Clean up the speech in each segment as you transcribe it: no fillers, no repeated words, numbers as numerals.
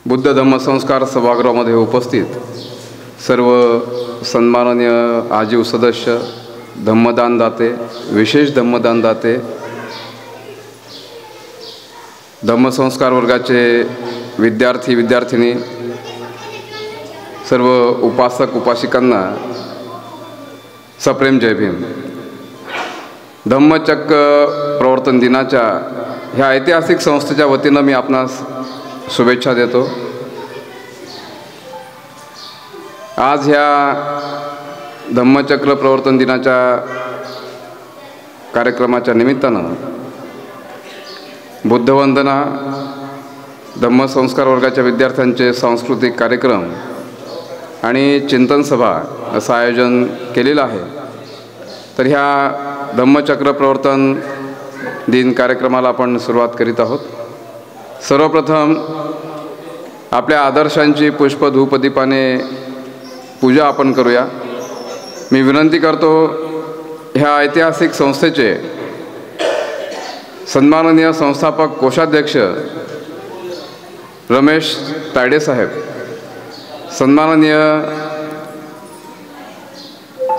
बुद्ध धम्म संस्कार सभागृहामध्ये उपस्थित सर्व सन्माननीय आजीव सदस्य, धम्मदानदाते, विशेष धम्मदानदाते, धम्मसंस्कार वर्गाचे विद्यार्थी विद्यार्थिनी, सर्व उपासक उपासिकांना सप्रेम जय भीम। धम्मचक्र प्रवर्तन दिनाच्या ह्या ऐतिहासिक संस्थेच्या वतीनं मी आपणास शुभेच्छा देतो। आज ह्या धम्मचक्र प्रवर्तन दिनाच्या कार्यक्रमाच्या निमित्तानं बुद्धवंदना, धम्मसंस्कार वर्गाच्या विद्यार्थ्यांचे सांस्कृतिक कार्यक्रम आणि चिंतन सभा असं आयोजन केलेलं आहे। तर ह्या धम्मचक्र प्रवर्तन दिन कार्यक्रमाला आपण सुरुवात करीत आहोत। सर्वप्रथम आपल्या आदर्शांची पुष्प धूप दीपाने पूजा आपण करूया। मी विनंती करतो ह्या ऐतिहासिक संस्थेचे सन्माननीय संस्थापक कोषाध्यक्ष रमेश तायडे साहेब, सन्माननीय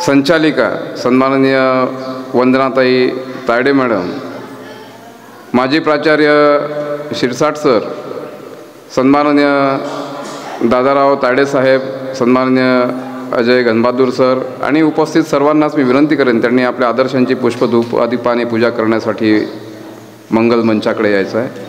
संचालिका सन्माननीय वंदनाताई तायडे मॅडम, माजी प्राचार्य शिरसाट सर, सन्माननीय दादाराव तायडे साहेब, सन्माननीय अजय घनबहादूर सर आणि उपस्थित सर्वांनाच मी विनंती करेन त्यांनी आपल्या आदर्शांची पुष्पधूप दीपाने पूजा करण्यासाठी मंगल मंचाकडे यायचं आहे।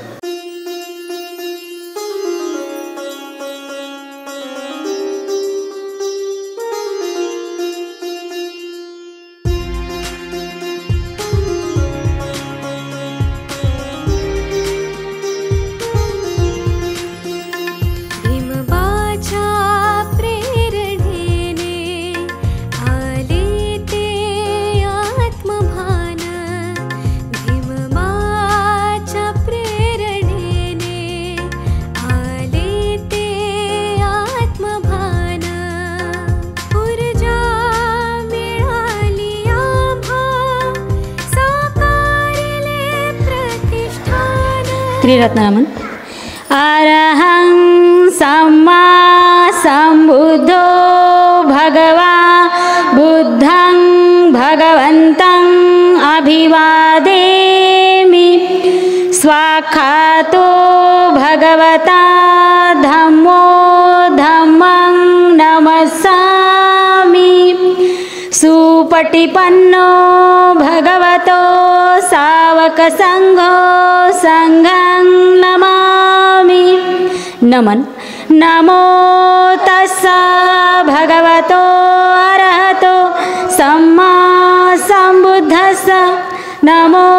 त्रिरत्नमन अरहं सम्मा सम्बुद्धो भगवा बुद्धं भगवन्तं अभिवादेमि स्वाख्यातो भगवता धम्मो धम्मं नमस्सामि सुपटिपन्नो भगवतो सावक संघो संघं नमामि। नमन नमो तस्सा भगवतो अरहतो सम्मा सम्बुद्धस्सा। नमो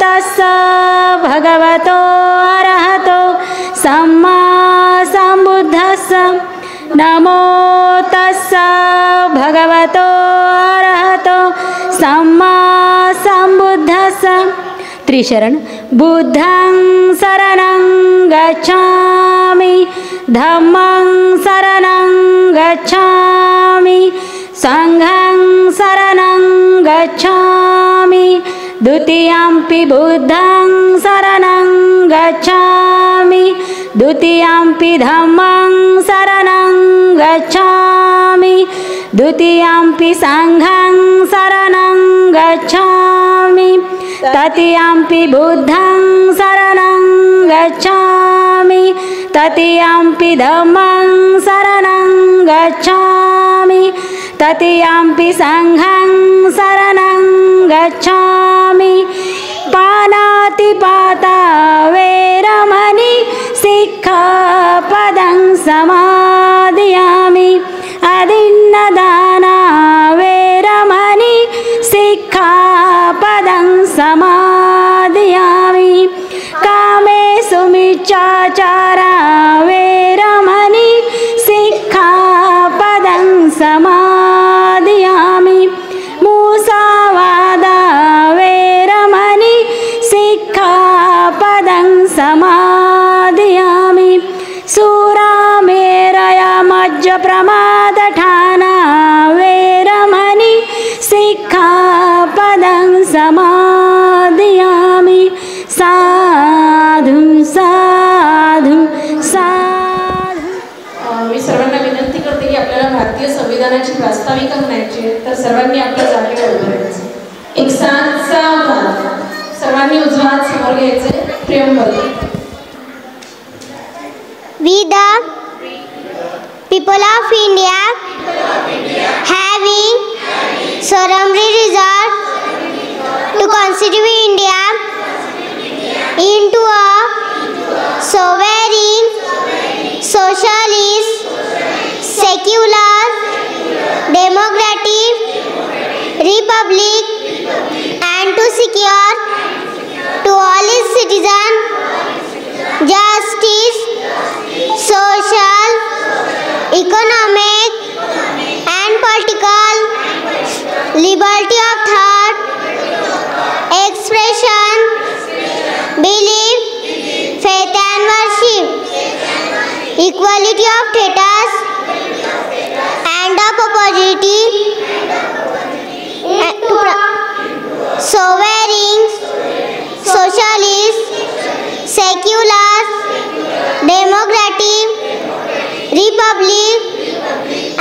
तस्सा भगवतो अरहतो सम्मा सम्बुद्धस्सा। नमो तस्सा भगवतो अरहतो सम्मा सम्बुद्धस्सा। त्रिशरण बुद्धं शरणं गच्छामि, धम्मं शरणं गच्छामि, संघं शरणं गच्छामि, द्वितीयंपि बुद्धं शरणं गच्छामि, द्वितीयंपि धम्मं शरणं गच्छामि, द्वितीयंपि संघं शरणं गच्छामि, तृतीयंपि बुद्धं शरणं गच्छामि, तृतीयंपि धम्मं शरणं गच्छामि, तृतीयंपि संघं शरणं गच्छामि। पानातिपाता वैरमणि सिक्खापदं समादयामि, अदिन्नदाना वैरमणि सिक्खापदं समादयामि, कामेषु मिच्छाचारा वैरमणि सिक्खापदं समादयामि, मुसावादा वैरमणि सिक्खापदं समादयामि, सुरामेरया मज्जप्रमादठाना वैरमणि सिक्खापदं समादयामि। साधु साधु साधु। कोणाची प्रास्ताविका म्हणायची तर सर्वांनी आपल्या जागेवर उभं राहायचं. एक सातचा उभा सर्वांनी उजवा हात समोर घ्यायचे. प्रेम बोल. We the people of India having solemnly resolved to constitute India into a sovereign, socialist, secular, democratic republic, and to secure to all its citizens justice, social, economic, and political liberty of thought, expression, belief, faith and worship, equality of status and of opportunity, sovereign, socialist, secular, democratic republic,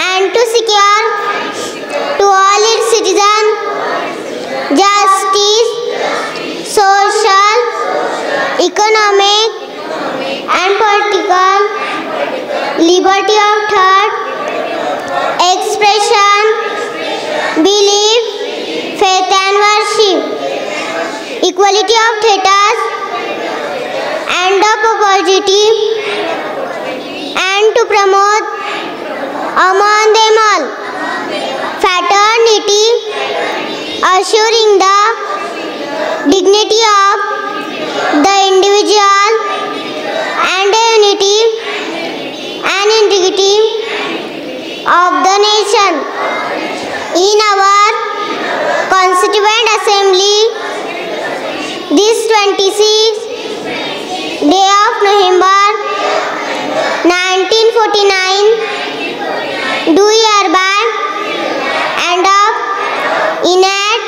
and to secure to all its citizens justice, social, economic, and political liberty of thought, expression, belief, faith and worship, equality of status and of opportunity, and to promote among them all fraternity, assuring the dignity of the individual and the unity and integrity of the nation. In our Constituent Assembly, this 26th day of November 1949, do hereby and enact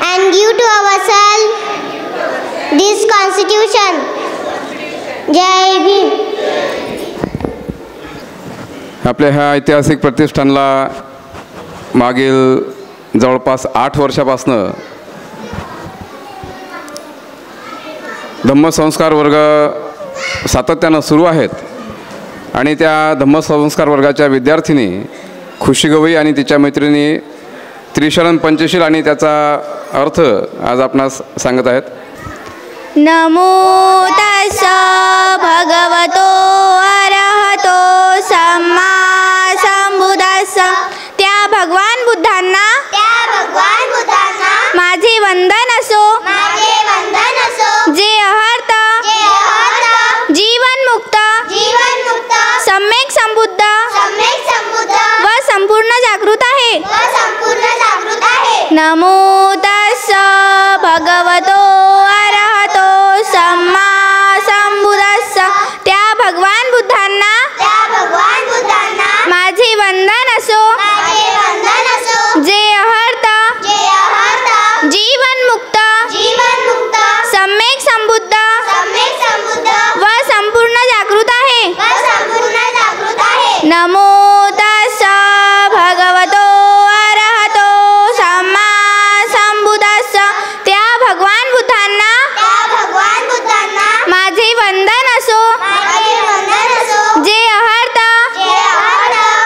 and give to ourselves this Constitution. Jai Bhim. आपल्या ह्या ऐतिहासिक प्रतिष्ठानला मागील जवळपास 8 वर्षापासनं धम्मसंस्कार वर्ग सातत्यानं सुरू आहेत आणि त्या धम्मसंस्कार वर्गाच्या विद्यार्थिनी खुशी गवई आणि तिच्या मैत्रिणी त्रिशरण पंचशील आणि त्याचा अर्थ आज आपणास सांगत आहेत. नमो तस्स भगवतो अरहतो सम्मा संबुद्धस्स. त्या भगवान बुद्धांना माझे वंदन असो. जे अहर्त जीवनमुक्त सम्यक संबुद्ध व संपूर्ण जागृत आहे. नमो तस्स भगवतो अरहतो सम्मा संबुद्धस्स. त्या भगवान बुद्धांना माझे वंदन असो. जे अहर्त जीवनमुक्त सम्यक संबुद्ध व संपूर्ण जागृत आहे. नमो तस्स भगवतो अरहतो सम्मा संबुद्धस्स. त्या भगवान बुद्धांना माझे वंदन असो. जे अहर्त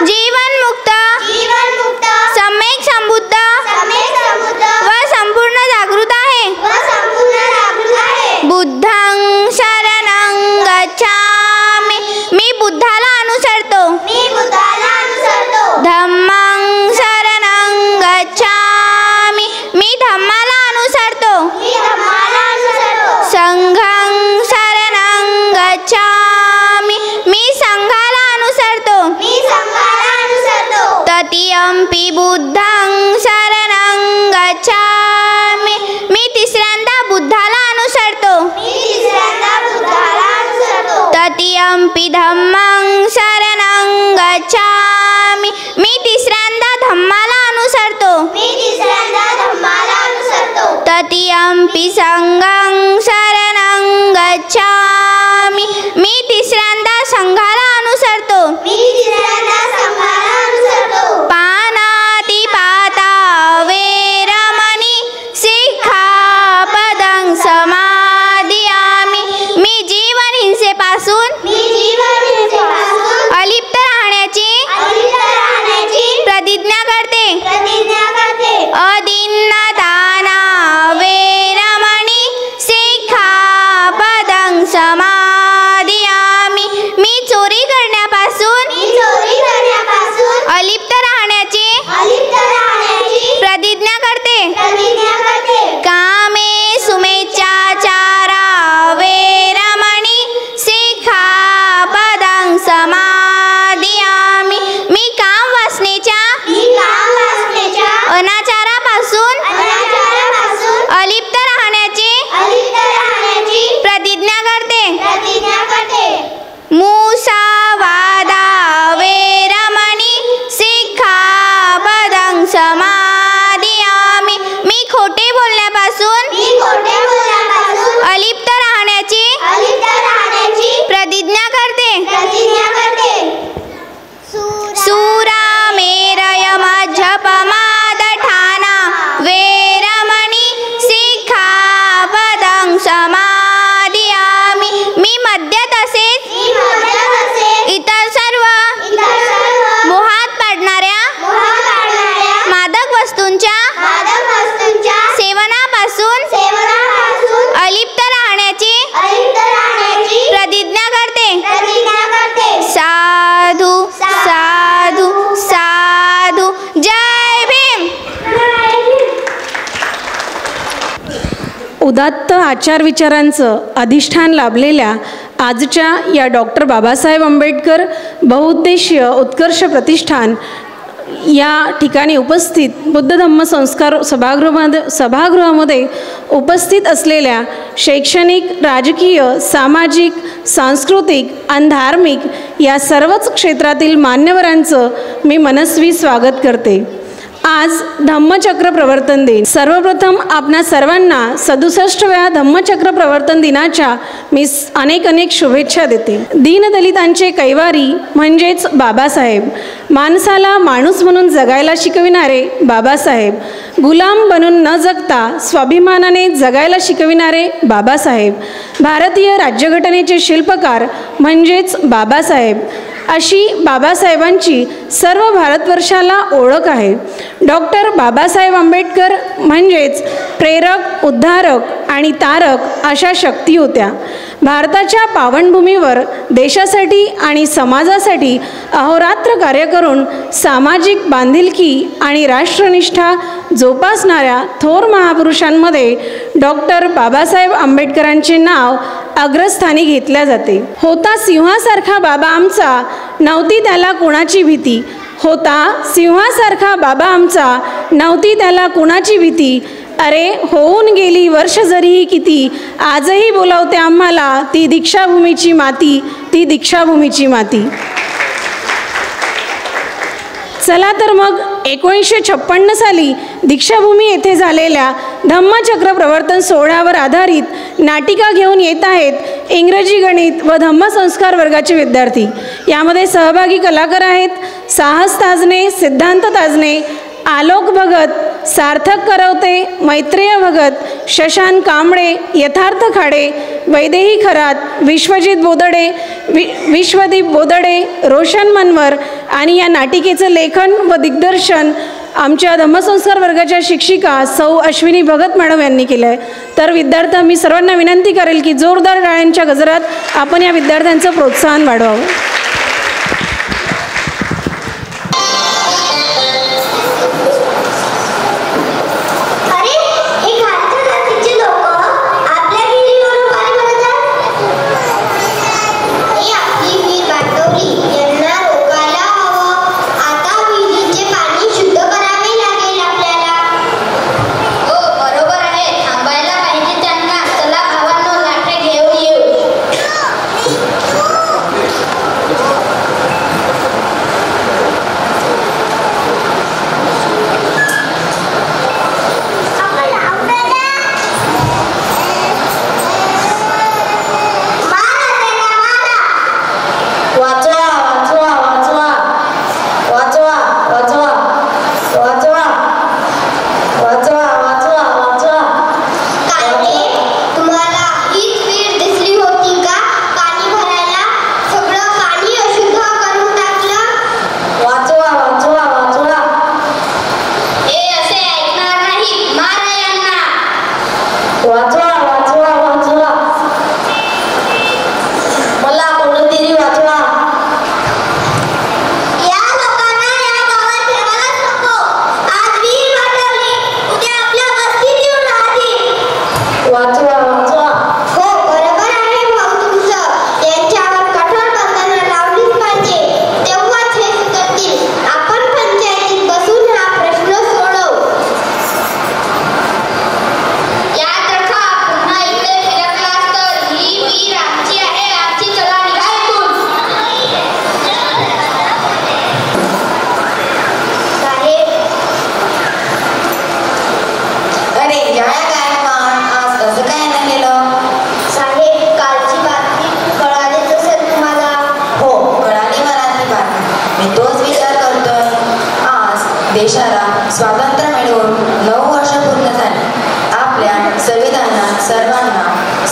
जीवनमुक्त सम्यक संबुद्ध व संपूर्ण जागृत आहे. बुद्धं शरणं गच्छामि. मी बुद्धाला अनुसरतो. अलिप्त राहण्याची प्रतिज्ञा करते. कामे सुमेचाचारा वेरमणी सिक्खापदं समादियामि. मी काम वासनेच्या अनाचारापासून अलिप्त राहण्याची प्रतिज्ञा करते. मुसावादा वेरमणी सिक्खापदं समादियामि. मी खोटे बोलण्यापासून अलिप्त राहण्याची प्रतिज्ञा करते. सुरामेरयमज्जपमादठाना वेरमणी सिक्खापदं समादियामि. मी मद्य तसेच इतर सर्व मोहात पाडणाऱ्या मादक वस्तूंच्या सेवनापासून अलिप्त राहण्याची प्रतिज्ञा करते. साधू साधू साधू. जय भीम. उदात्त आचार विचारांचं अधिष्ठान लाभलेल्या आजच्या या डॉक्टर बाबासाहेब आंबेडकर बहुउद्देशीय उत्कर्ष प्रतिष्ठान या ठिकाणी उपस्थित बुद्ध धम्म संस्कार सभागृहामध्ये उपस्थित असलेल्या शैक्षणिक, राजकीय, सामाजिक, सांस्कृतिक आणि धार्मिक या सर्वच क्षेत्रातील मान्यवरांचं मी मनस्वी स्वागत करते. आज धम्मचक्र प्रवर्तन दिन. सर्वप्रथम आपणा सर्वांना 67व्या धम्मचक्र प्रवर्तन दिनाच्या मी अनेक शुभेच्छा देते. दीनदलितांचे कैवारी म्हणजेच बाबासाहेब, माणसाला माणूस म्हणून जगायला शिकविणारे बाबासाहेब, गुलाम बनून न जगता स्वाभिमानाने जगायला शिकविणारे बाबासाहेब, भारतीय राज्यघटनेचे शिल्पकार म्हणजेच बाबासाहेब, अशी बाबासाहेबांची सर्व भारतवर्षाला ओळख आहे. डॉक्टर बाबासाहेब आंबेडकर म्हणजेच प्रेरक, उद्धारक आणि तारक अशा शक्ती होत्या. भारताच्या पावनभूमीवर देशासाठी आणि समाजासाठी अहोरात्र कार्य करून सामाजिक बांधिलकी आणि राष्ट्रनिष्ठा जोपासणाऱ्या थोर महापुरुषांमध्ये डॉक्टर बाबासाहेब आंबेडकरांचे नाव अग्रस्थानी घेतल्या जाते. होता सिंहासारखा बाबा आमचा, नव्हती त्याला कोणाची भीती. होता सिंहासारखा बाबा आमचा, नव्हती त्याला कोणाची भीती. अरे होऊन गेली वर्ष जरीही किती, आजही बोलावते आम्हाला ती दीक्षाभूमीची माती, ती दीक्षाभूमीची माती. चला तर मग 1956 साली दीक्षाभूमी येथे झालेल्या धम्मचक्र प्रवर्तन सोहळ्यावर आधारित नाटिका घेऊन येत आहेत इंग्रजी, गणित व धम्मसंस्कार वर्गाचे विद्यार्थी. यामध्ये सहभागी कलाकार आहेत साहस ताजने, सिद्धांत ताजने, आलोक भगत, सार्थक करवते, मैत्रेय भगत, शशांक कांबळे, यथार्थ खाडे, वैदेही खरात, विश्वजित बोदडे, विश्वदीप बोदडे, रोशन मनवर आणि या नाटिकेचं लेखन व दिग्दर्शन आमच्या धम्मसंस्कार वर्गाच्या शिक्षिका सौ अश्विनी भगत मॅडम यांनी केलं आहे. तर विद्यार्थी मी सर्वांना विनंती करेल की जोरदार टाळ्यांच्या गजरात आपण या विद्यार्थ्यांचं प्रोत्साहन वाढवावं. देशाला स्वातंत्र्य मिळवून 9 वर्ष पूर्ण झाली. आपल्या संविधानात सर्वांना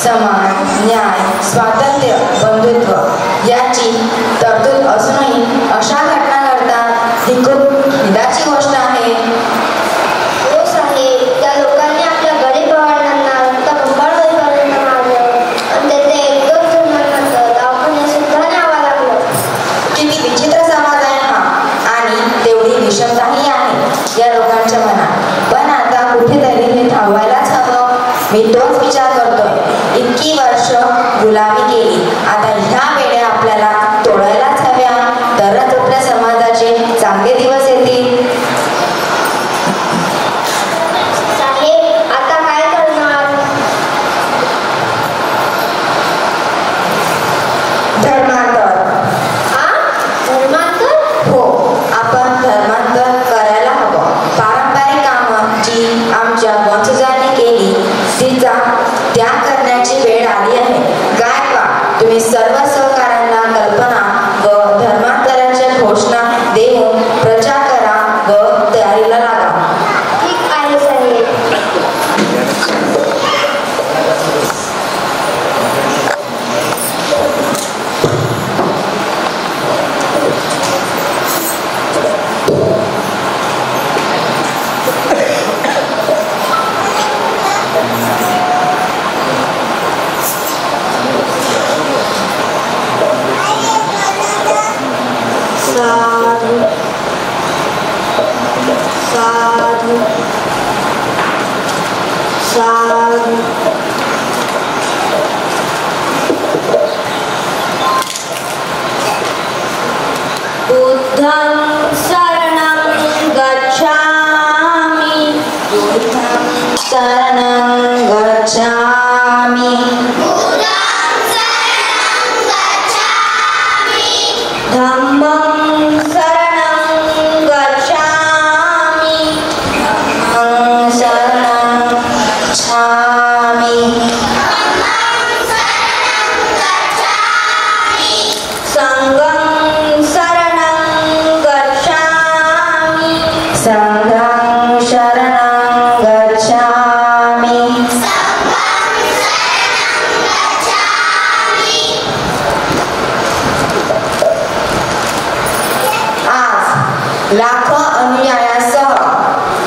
समान न्याय, स्वातंत्र्य, बंधुत्व याची तरतूद असूनही अशा घटना घडतात ही खूप निदाची गोष्ट आहे. हो साहेब, त्या लोकांनी आपल्या गरीब भावंडांना रक्तबंबाळ होईपर्यंत मारलं आणि त्याचे 1-2 जणांनंतर दवाखान्यात सुद्धा न्यावं लागलं. किती विचित्र समाज आहे हा आणि तेवढी विषमताही आहे या लोकांच्या मनात. पण आता कुठेतरी हे थांबवायलाच हवं. मी तोच विचार करतोय. इतकी वर्ष गुलामी केली, आता ह्या वेळेला आपल्याला तोडायलाच हव्या, तरच आपल्या समाजाचे चांगले दिवस येतील. साहेब, आता काय करणार? धर्मांतर. धर्मांतर? हो, आपण धर्मांतर करायला हवं. पारंपरिक कामं जी आमच्या वंशजांनी केली तिचा त्याग करण्याची वेळ आली आहे. गायकवाड, तुम्ही सर्व सहकाऱ्यांना कल्पना व धर्मांतराच्या घोषणा देऊन प्रचार करा व तयारीला लागा. ठीक आहे साहेब. साधू साधू साधू. बुद्धं शरणं गच्छामि. बुद्धं शरणं गच्छामि. धम्मं शरणं गच्छामि. धम्मं शरणं गच्छामि. संघं शरणं गच्छामि. संघं शरणं गच्छामि. लाखो अनुयायांसह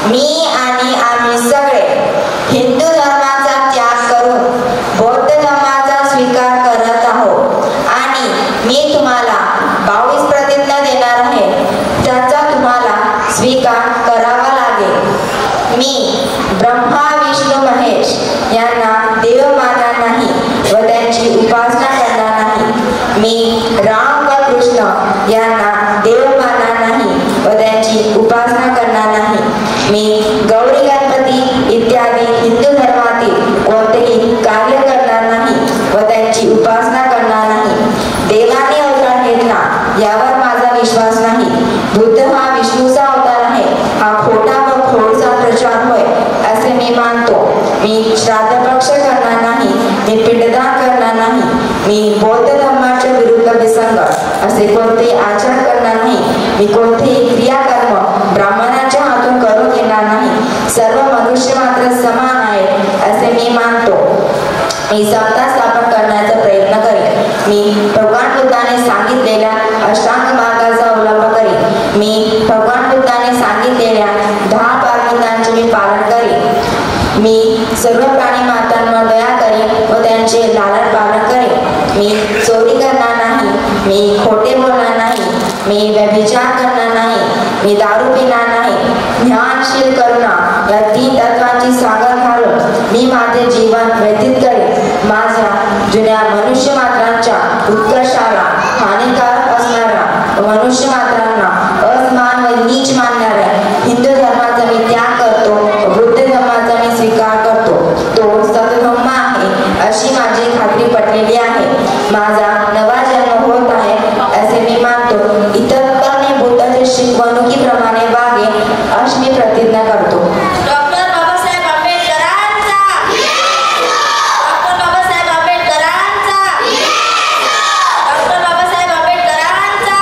मी आणि आम्ही सगळे हिंदू धर्माचा त्याग करून बौद्ध धर्माचा स्वीकार करत आहोत आणि मी तुम्हाला 22 प्रतिज्ञा देणार आहे. त्याचा तुम्हाला स्वीकार करावा लागेल. मी ब्रह्मा विष्णू महेश यांना देव मानणार नाही व त्यांची उपासना करणार नाही. मी राम व कृष्ण यांना देव मानणार नाही व त्यांची उपासना करणार नाही. मी गौरी गणपती इत्यादी हिंदू धर्मातील कोणतेही कार्य करणार नाही व त्यांची उपासना करणार नाही. देवाने अवतार घेतला यावर माझा विश्वास नाही. बुद्ध हा विष्णूचा अवतार आहे हा खोटा व खोडचा प्रचार होय असे मी मानतो. मी श्राद्धपक्ष करणार नाही. मी पिंडदान करणार नाही. मी बौद्ध धर्माच्या विरुद्ध विसंगत असे कोणते आचार करणार नाही. मी कोणतेही क्रियाकर्म ब्राह्मणाच्या हातून करून घेणार नाही. सर्व मनुष्य मात्र समान आहे असे मी मानतो. मी समता स्थापन करण्याचा प्रयत्न करेन. मी भगवान बुद्धाने सांगितलेल्या अष्टांग मार्गाचा अवलंब करेन. मी भगवान बुद्धाने सांगितलेल्या 10 पारमितांचे मी पालन करेन. मी सर्व प्राणी मातांवर दया करेन व त्यांचे लालन पालन करेन. मी चोरी करणार नाही. मी खोटे बोलणार नाही. मी व्यभिचार करणार नाही. मी दारू पिणार नाही. ज्ञानशील करुणा या 3 तत्वांची सागर घालून मी माझे जीवन व्यतीत करेन. माझ्या जुन्या मनुष्य मात्रांच्या उत्कर्षाला हानिकारक असणारा मनुष्य मात्रांना असमान व नीच मानणाऱ्या हिंदू धर्माचा मी त्याग करतो. बुद्ध धर्माचा मी स्वीकार करतो. तो सद्धर्म आहे अशी माझी खात्री पटलेली आहे. माझा नवा जन्म होत आहे असे मी मानतो. इतरांनी बुद्धाच्या शिकवणुकीप्रमाणे वागे अशी मी प्रतिज्ञा करतो. डॉक्टर बाबासाहेब आंबेडकरांचा. डॉक्टर बाबासाहेब आंबेडकरांचा. डॉक्टर बाबासाहेब आंबेडकरांचा.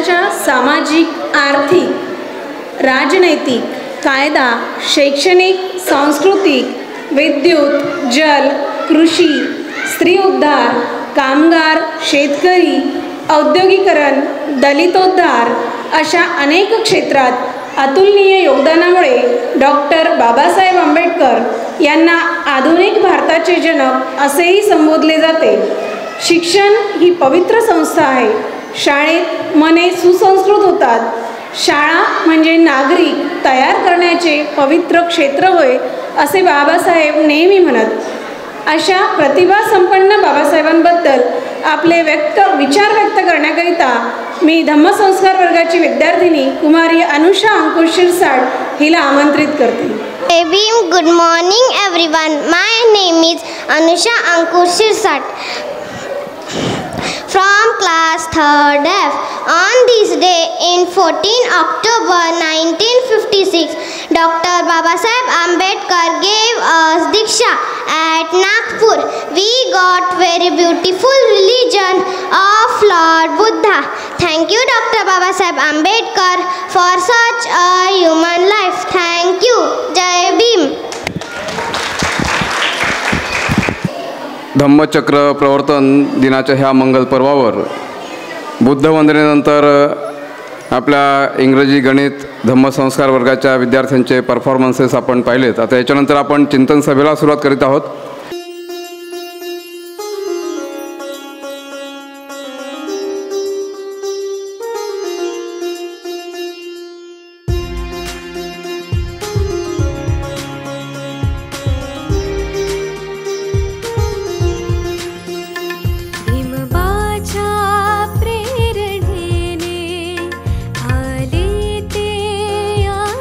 भारताच्या सामाजिक, आर्थिक, राजनैतिक, कायदा, शैक्षणिक, सांस्कृतिक, विद्युत, जल, कृषी, स्त्री उद्धार, कामगार, शेतकरी, औद्योगिकरण, दलितोद्धार अशा अनेक क्षेत्रात अतुलनीय योगदानामुळे डॉक्टर बाबासाहेब आंबेडकर यांना आधुनिक भारताचे जनक असेही संबोधले जाते. शिक्षण ही पवित्र संस्था आहे. शाळेत मने सुसंस्कृत होतात. शाळा म्हणजे नागरिक तयार करण्याचे पवित्र क्षेत्र होय असे बाबासाहेब नेहमी म्हणत. अशा प्रतिभासंपन्न बाबासाहेबांबद्दल आपले विचार व्यक्त करण्याकरिता मी धम्मसंस्कार वर्गाची विद्यार्थिनी कुमारी अनुषा अंकुश शिरसाट हिला आमंत्रित करते. जय Bhim. Good morning everyone. My name is Anusha Ankush Shirsat from class 3rd F. On this day in 14 October 1956, Dr. Babasaheb Ambedkar gave us Diksha at Nagpur. We got very beautiful religion of Lord Buddha. Thank you Dr. Babasaheb Ambedkar for such a human life. Thank you. Jai Bhim. Dhammachakra Pravartan दिनाच्या ह्या मंगल पर्वावर बुद्धवंदनेनंतर आपल्या इंग्रजी, गणित, धम्मसंस्कार वर्गाच्या विद्यार्थ्यांचे performances आपण पाहिलेत. आता याच्यानंतर आपण चिंतन सभेला सुरुवात करीत आहोत.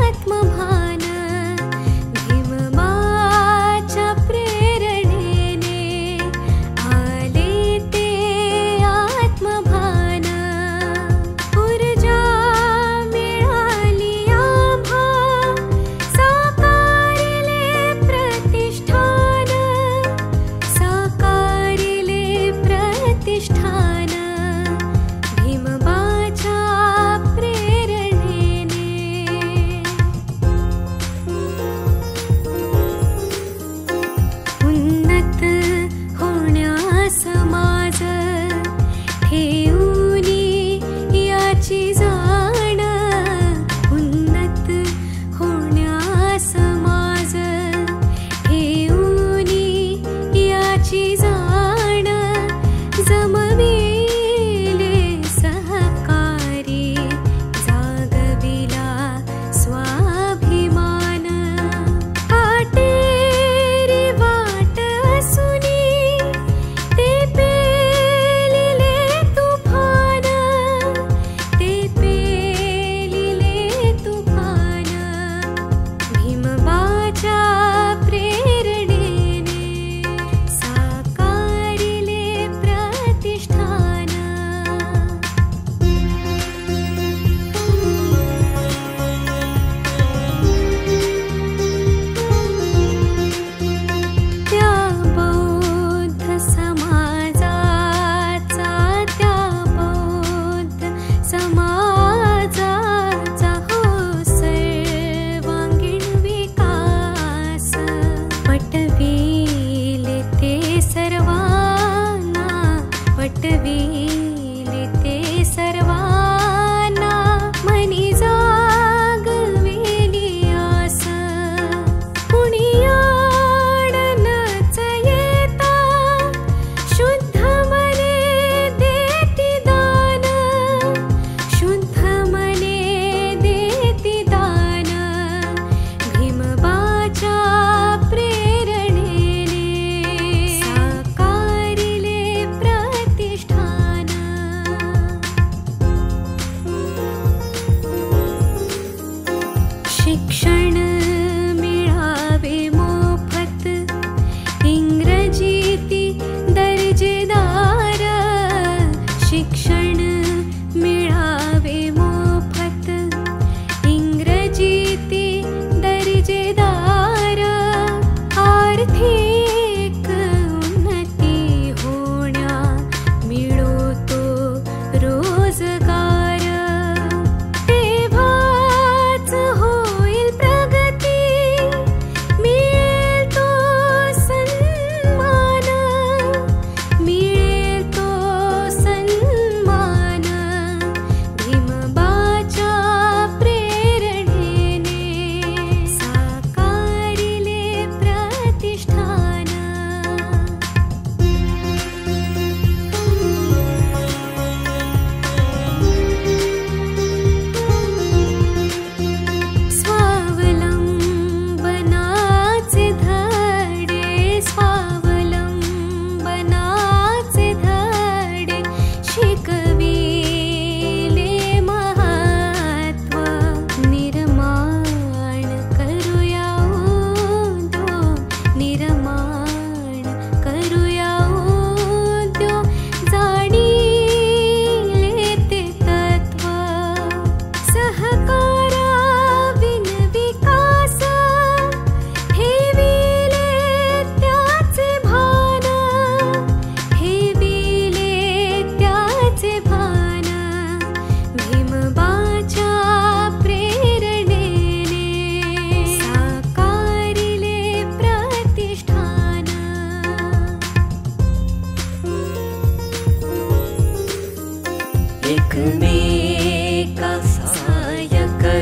आत्मभान भीमबाच्या प्रेरणेने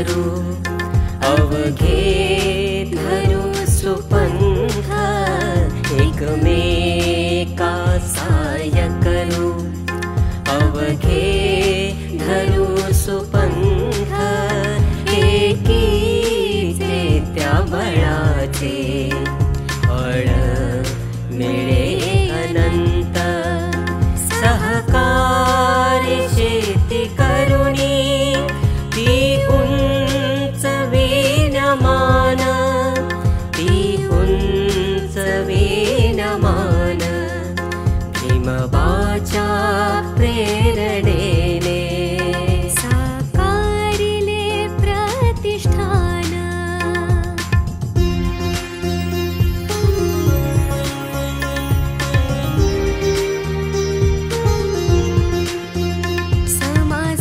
करू अवघे धरू सुपंथ एकमेका साय करू अवघे धरू सुपंथ एकीचे त्या बळाचे फळ मिळे अनंत सहकारी शेती करुणी ती उंच विनमान ती उंच विनमान भीमबाच्या प्रेरणेने साकारिले प्रतिष्ठान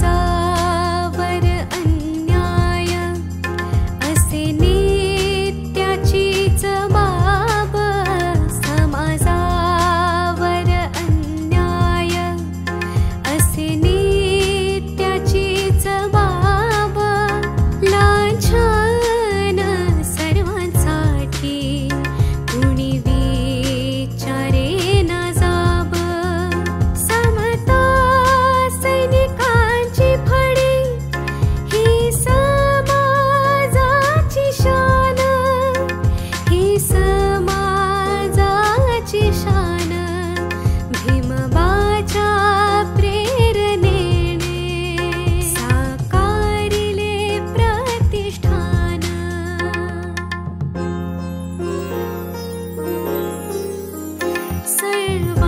समाजावर अन्याय असे नित्याचीच बाब समाजावर अन्याय असे नित्याचीच बाब लांछन सर्वांसाठी कुणी विचारे ना जाब समता सैनिकांची फडी ही समाजाची शान ही समाजाची शान भीमबाच्या प्रेरणेने साकारिले प्रतिष्ठान सर्व